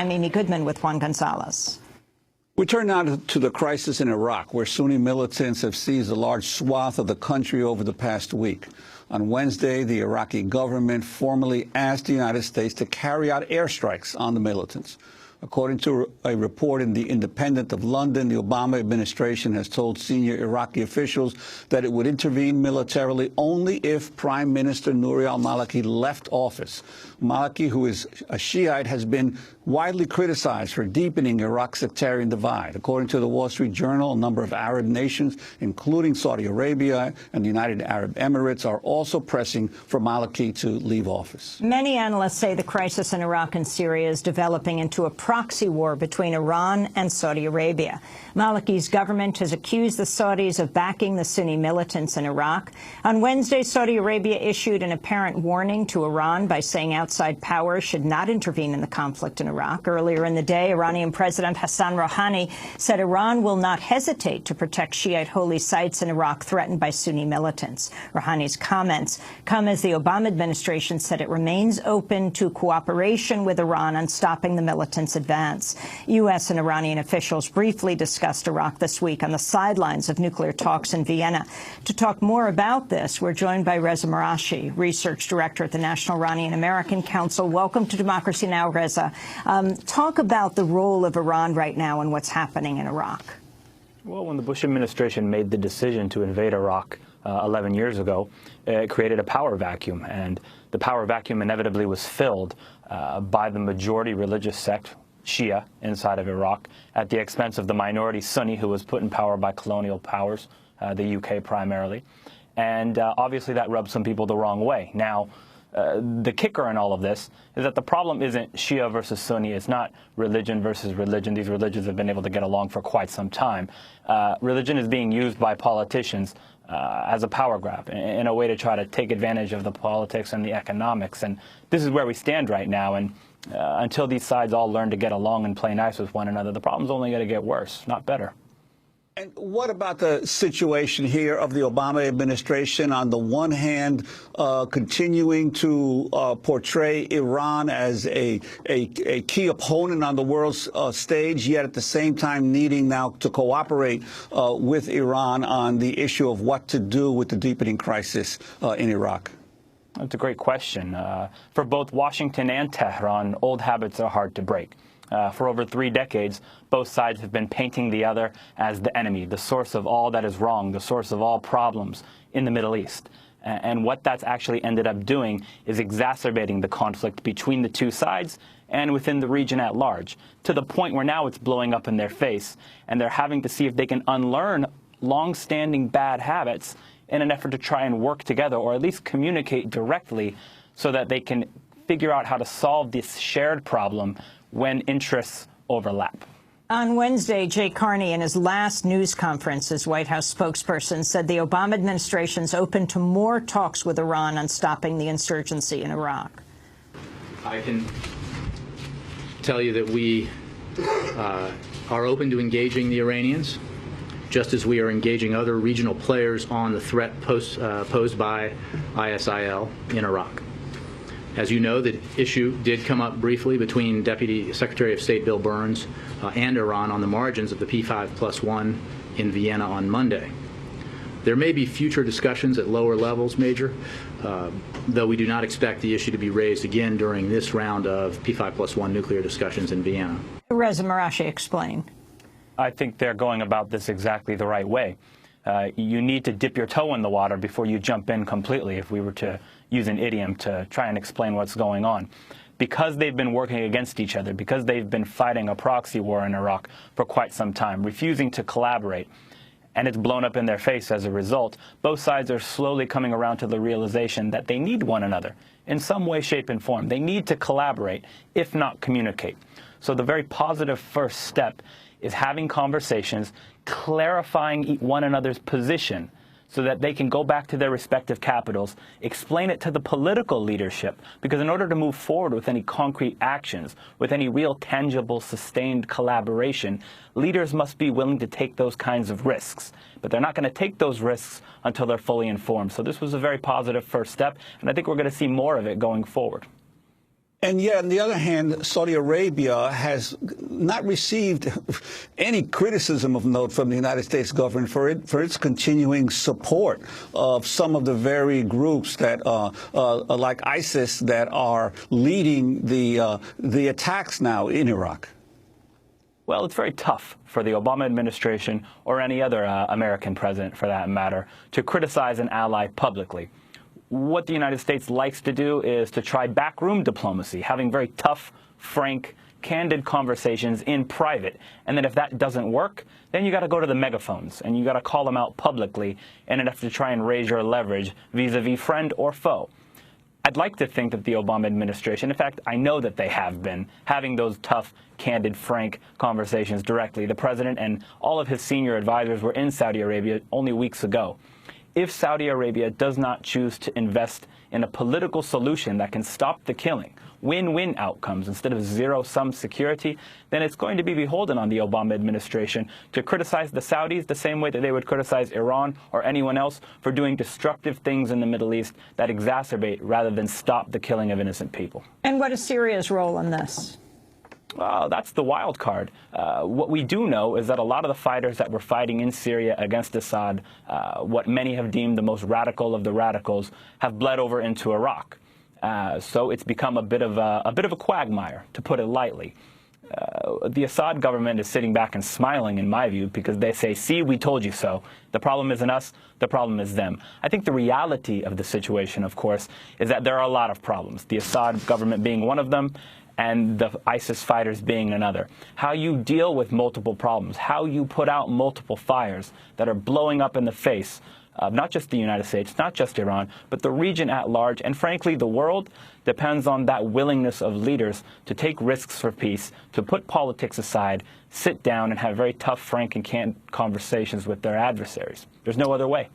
I'm Amy Goodman with Juan Gonzalez. We turn now to the crisis in Iraq, where Sunni militants have seized a large swath of the country over the past week. On Wednesday, the Iraqi government formally asked the United States to carry out airstrikes on the militants. According to a report in The Independent of London, the Obama administration has told senior Iraqi officials that it would intervene militarily only if Prime Minister Nouri al-Maliki left office. Maliki, who is a Shiite, has been widely criticized for deepening Iraq's sectarian divide. According to the Wall Street Journal, a number of Arab nations, including Saudi Arabia and the United Arab Emirates, are also pressing for Maliki to leave office. Many analysts say the crisis in Iraq and Syria is developing into a proxy war between Iran and Saudi Arabia. Maliki's government has accused the Saudis of backing the Sunni militants in Iraq. On Wednesday, Saudi Arabia issued an apparent warning to Iran by saying outside powers should not intervene in the conflict in Iraq. Earlier in the day, Iranian President Hassan Rouhani said Iran will not hesitate to protect Shiite holy sites in Iraq threatened by Sunni militants. Rouhani's comments come as the Obama administration said it remains open to cooperation with Iran on stopping the militants' advance. U.S. and Iranian officials briefly discussed Iraq this week on the sidelines of nuclear talks in Vienna. To talk more about this, we're joined by Reza Marashi, research director at the National Iranian American Council. Welcome to Democracy Now!, Reza. Talk about the role of Iran right now and what's happening in Iraq. Well, when the Bush administration made the decision to invade Iraq 11 years ago, it created a power vacuum, and the power vacuum inevitably was filled by the majority religious sect, Shia, inside of Iraq, at the expense of the minority Sunni, who was put in power by colonial powers, the UK primarily. And obviously that rubbed some people the wrong way. Now, the kicker in all of this is that the problem isn't Shia versus Sunni. It's not religion versus religion. These religions have been able to get along for quite some time. Religion is being used by politicians as a power grab in a way to try to take advantage of the politics and the economics. And this is where we stand right now. And until these sides all learn to get along and play nice with one another, the problem's only going to get worse, not better. And what about the situation here of the Obama administration, on the one hand, continuing to portray Iran as a key opponent on the world's stage, yet at the same time needing now to cooperate with Iran on the issue of what to do with the deepening crisis in Iraq? That's a great question. For both Washington and Tehran, old habits are hard to break. For over 3 decades, both sides have been painting the other as the enemy, the source of all that is wrong, the source of all problems in the Middle East. And what that's actually ended up doing is exacerbating the conflict between the two sides and within the region at large, to the point where now it's blowing up in their face, and they're having to see if they can unlearn long-standing bad habits in an effort to try and work together, or at least communicate directly, so that they can figure out how to solve this shared problem when interests overlap. On Wednesday, Jay Carney, in his last news conference as White House spokesperson, said the Obama administration's open to more talks with Iran on stopping the insurgency in Iraq. I can tell you that we are open to engaging the Iranians, just as we are engaging other regional players on the threat posed by ISIL in Iraq. As you know, the issue did come up briefly between Deputy Secretary of State Bill Burns and Iran on the margins of the P5+1 in Vienna on Monday. There may be future discussions at lower levels, Major, though we do not expect the issue to be raised again during this round of P5+1 nuclear discussions in Vienna. Reza Marashi, explain. I think they're going about this exactly the right way. You need to dip your toe in the water before you jump in completely, if we were to use an idiom to try and explain what's going on. Because they've been working against each other, because they've been fighting a proxy war in Iraq for quite some time, refusing to collaborate, and it's blown up in their face as a result, both sides are slowly coming around to the realization that they need one another in some way, shape, and form. They need to collaborate, if not communicate. So the very positive first step is having conversations, clarifying one another's position, so that they can go back to their respective capitals, explain it to the political leadership, because in order to move forward with any concrete actions, with any real tangible, sustained collaboration, leaders must be willing to take those kinds of risks. But they're not going to take those risks until they're fully informed. So this was a very positive first step, and I think we're going to see more of it going forward. And yet, on the other hand, Saudi Arabia has not received any criticism of note from the United States government for its continuing support of some of the very groups that, like ISIS, that are leading the attacks now in Iraq. Well, it's very tough for the Obama administration, or any other American president for that matter, to criticize an ally publicly. What the United States likes to do is to try backroom diplomacy, having very tough, frank, candid conversations in private. And then if that doesn't work, then you got to go to the megaphones and you got to call them out publicly in an effort to try and raise your leverage vis-a-vis friend or foe. I'd like to think that the Obama administration, in fact, I know that they have been having those tough, candid, frank conversations directly. The president and all of his senior advisors were in Saudi Arabia only weeks ago. If Saudi Arabia does not choose to invest in a political solution that can stop the killing, win-win outcomes instead of zero-sum security, then it's going to be beholden on the Obama administration to criticize the Saudis the same way that they would criticize Iran or anyone else for doing destructive things in the Middle East that exacerbate rather than stop the killing of innocent people. And what is Syria's role in this? Well, that's the wild card. What we do know is that a lot of the fighters that were fighting in Syria against Assad, what many have deemed the most radical of the radicals, have bled over into Iraq. So it's become a bit of a quagmire, to put it lightly. The Assad government is sitting back and smiling, in my view, because they say, see, we told you so. The problem isn't us, the problem is them. I think the reality of the situation, of course, is that there are a lot of problems, the Assad government being one of them, and the ISIS fighters being another. How you deal with multiple problems, how you put out multiple fires that are blowing up in the face of not just the United States, not just Iran, but the region at large, and frankly the world, depends on that willingness of leaders to take risks for peace, to put politics aside, sit down and have very tough, frank and candid conversations with their adversaries. There's no other way.